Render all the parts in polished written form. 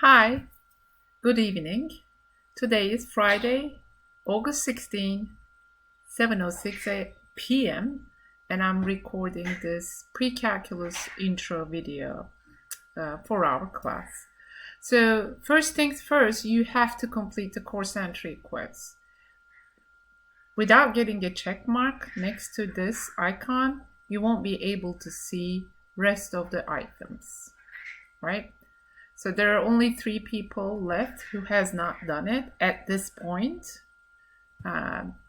Hi, good evening. Today is Friday, August 16, 7:06 p.m., and I'm recording this pre-calculus intro video for our class. So first things first, you have to complete the course entry quiz. Without getting a check mark next to this icon, you won't be able to see rest of the items, right? So there are only 3 people left who has not done it at this point.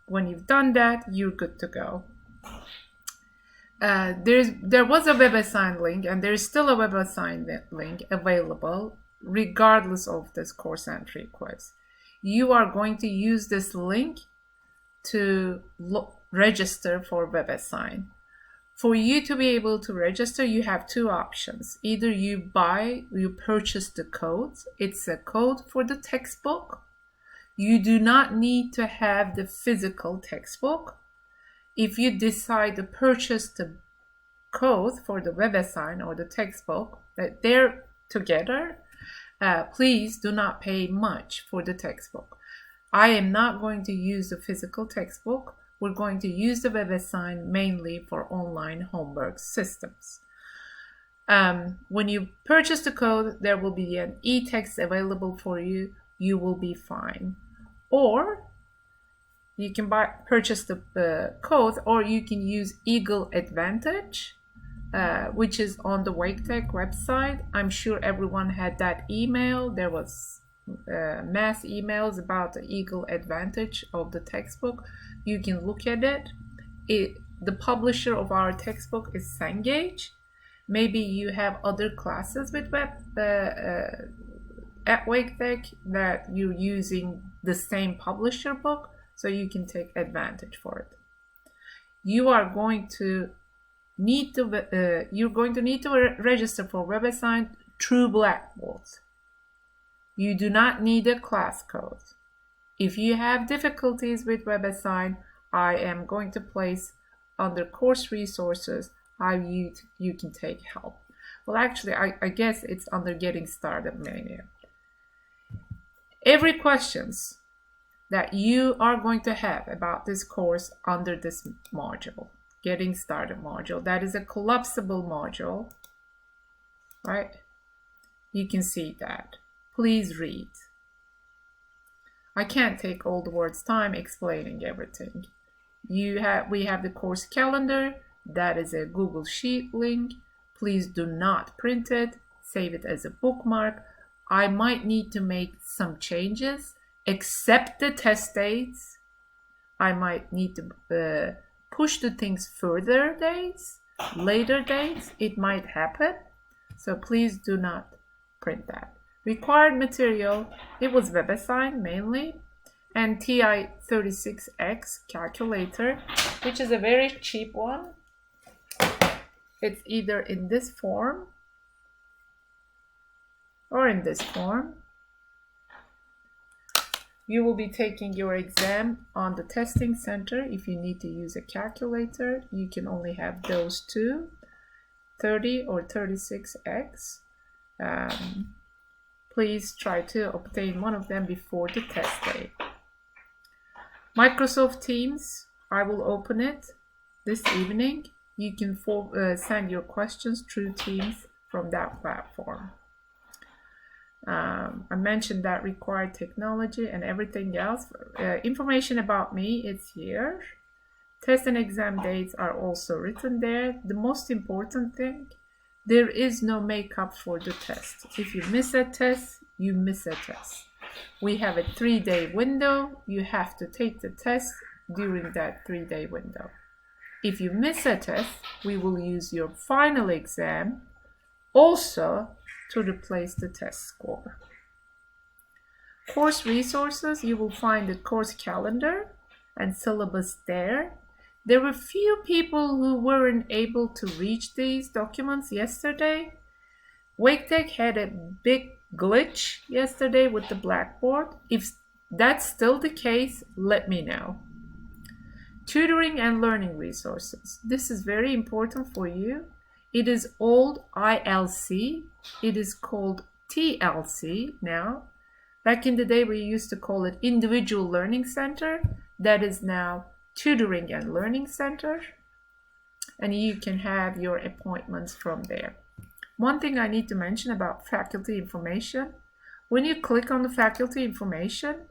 When you've done that, you're good to go. There was a WebAssign link, and there's still a WebAssign link available regardless of this course entry quiz. You are going to use this link to register for WebAssign. For you to be able to register, you have 2 options. Either you purchase the code. It's a code for the textbook. You do not need to have the physical textbook. If you decide to purchase the code for the WebAssign or the textbook, that they're together, please do not pay much for the textbook. I am not going to use the physical textbook. We're going to use the WebAssign mainly for online homework systems. When you purchase the code, there will be an e-text available for you. You will be fine. Or you can purchase the code, or you can use Eagle Advantage, which is on the WakeTech website. I'm sure everyone had that email. There was mass emails about the Eagle Advantage of the textbook. You can look at it. The publisher of our textbook is Cengage. Maybe you have other classes with at WakeTech that you're using the same publisher book, so you can take advantage for it. You are going to need to register for WebAssign through Blackboard. You do not need a class code. If you have difficulties with WebAssign, I am going to place under course resources how you can take help. Well, actually, I guess it's under getting started menu. Every questions that you are going to have about this course under this module, getting started module, that is a collapsible module, right? You can see that. Please read. I can't take all the words time explaining everything. We have the course calendar. That is a Google Sheet link. Please do not print it. Save it as a bookmark. I might need to make some changes, except the test dates. I might need to push the things further dates, later dates. It might happen. So please do not print that. Required material, it was WebAssign mainly, and TI-36X calculator, which is a very cheap one. It's either in this form or in this form. You will be taking your exam on the testing center. If you need to use a calculator, you can only have those 2, 30 or 36X. Please try to obtain one of them before the test day. Microsoft Teams, I will open it this evening. You can send your questions through Teams from that platform. I mentioned that required technology and everything else. Information about me is here. Test and exam dates are also written there. The most important thing, there is no makeup for the test. If you miss a test, you miss a test. We have a 3-day window. You have to take the test during that 3-day window. If you miss a test, we will use your final exam also to replace the test score. Course resources, you will find the course calendar and syllabus there. There were few people who weren't able to reach these documents yesterday. WakeTech had a big glitch yesterday with the Blackboard. If that's still the case, let me know. Tutoring and learning resources. This is very important for you. It is old ILC. It is called TLC now. Back in the day, we used to call it Individual Learning Center. That is now Tutoring and Learning Center. And you can have your appointments from there. One thing I need to mention about faculty information, when you click on the faculty information,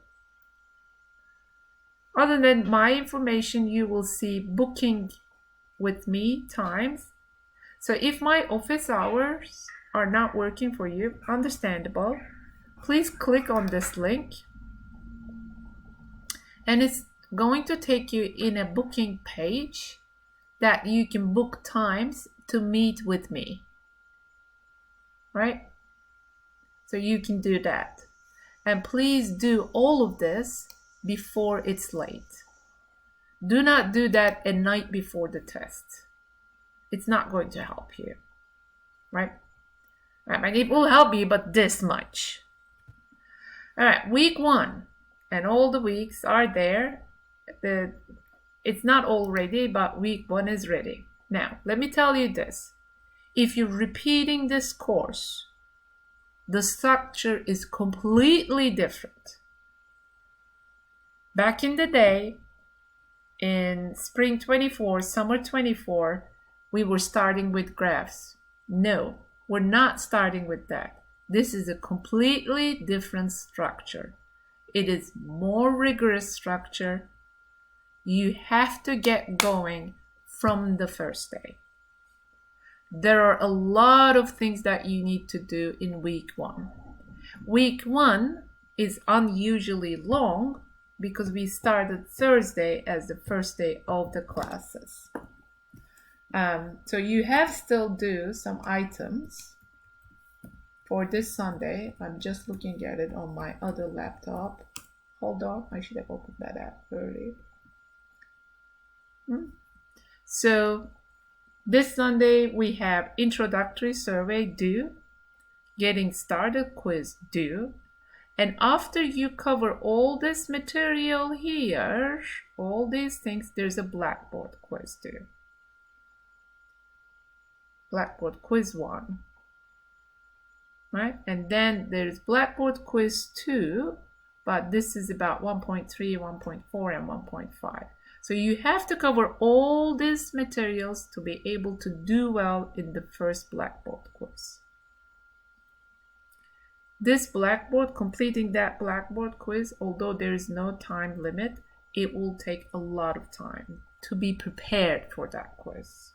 other than my information, you will see booking with me times. So if my office hours are not working for you, understandable, please click on this link. And it's going to take you in a booking page that you can book times to meet with me. Right? So you can do that. And please do all of this before it's late. Do not do that a night before the test. It's not going to help you. Right? I mean, it will help you, but this much. All right, week 1. And all the weeks are there. It's not all ready, but week 1 is ready. Now, let me tell you this. If you're repeating this course, the structure is completely different. Back in the day, in spring 24, summer 24, we were starting with graphs. No, we're not starting with that. This is a completely different structure. It is more rigorous structure. You have to get going from the first day. There are a lot of things that you need to do in week 1. Week 1 is unusually long because we started Thursday as the first day of the classes. So you have still do some items for this Sunday. I'm just looking at it on my other laptop. Hold on, I should have opened that app early. So this Sunday we have introductory survey due, getting started quiz due, and after you cover all this material here, all these things, there's a Blackboard quiz due. Blackboard quiz 1. Right? And then there's Blackboard quiz 2, but this is about 1.3, 1.4, and 1.5. So you have to cover all these materials to be able to do well in the first Blackboard quiz. This Blackboard, completing that Blackboard quiz, although there is no time limit, it will take a lot of time to be prepared for that quiz.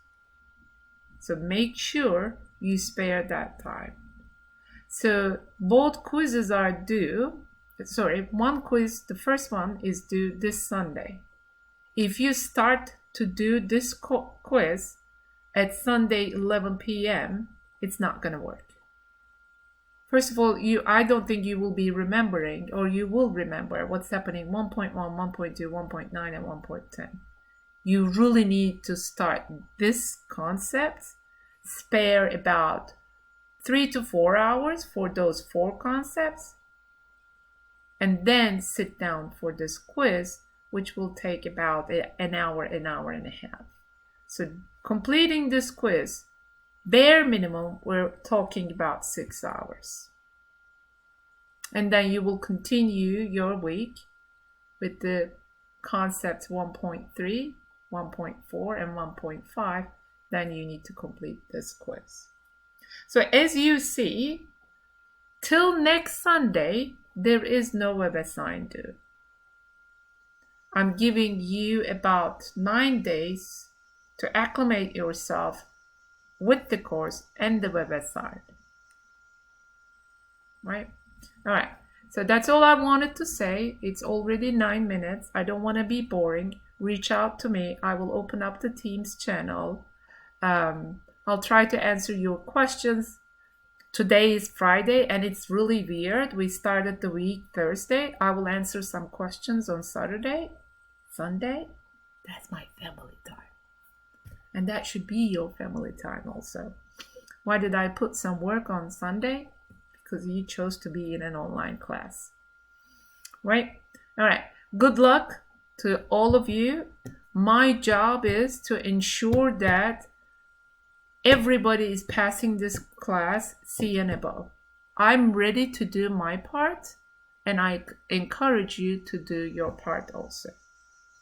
So make sure you spare that time. So both quizzes are due. Sorry, one quiz, the first one is due this Sunday. If you start to do this quiz at Sunday 11 p.m., it's not going to work. First of all, I don't think you will be remembering, or you will remember what's happening 1.1, 1.2, 1.9, and 1.10. You really need to start this concept, spare about 3 to 4 hours for those 4 concepts, and then sit down for this quiz, which will take about an hour and a half. So completing this quiz, bare minimum, we're talking about 6 hours. And then you will continue your week with the concepts 1.3, 1.4, and 1.5. Then you need to complete this quiz. So as you see, till next Sunday, there is no WebAssign due. I'm giving you about 9 days to acclimate yourself with the course and the WebAssign. Right? All right. So that's all I wanted to say. It's already 9 minutes. I don't want to be boring. Reach out to me. I will open up the Teams channel. I'll try to answer your questions. Today is Friday and it's really weird. We started the week Thursday. I will answer some questions on Saturday. Sunday, that's my family time. And that should be your family time also. Why did I put some work on Sunday? Because you chose to be in an online class. Right? All right. Good luck to all of you. My job is to ensure that everybody is passing this class C and above. I'm ready to do my part, and I encourage you to do your part also.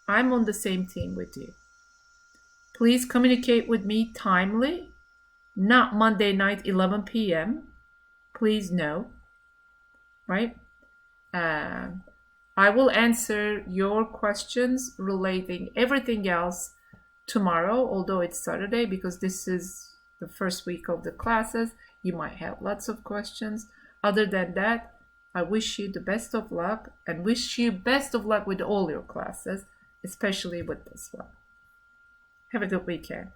I'm on the same team with you. Please communicate with me timely, not Monday night 11 p.m. Please no, right? I will answer your questions relating everything else tomorrow, although it's Saturday, because this is the first week of the classes. You might have lots of questions. Other than that, I wish you the best of luck and wish you best of luck with all your classes, especially with this one. Have a good weekend.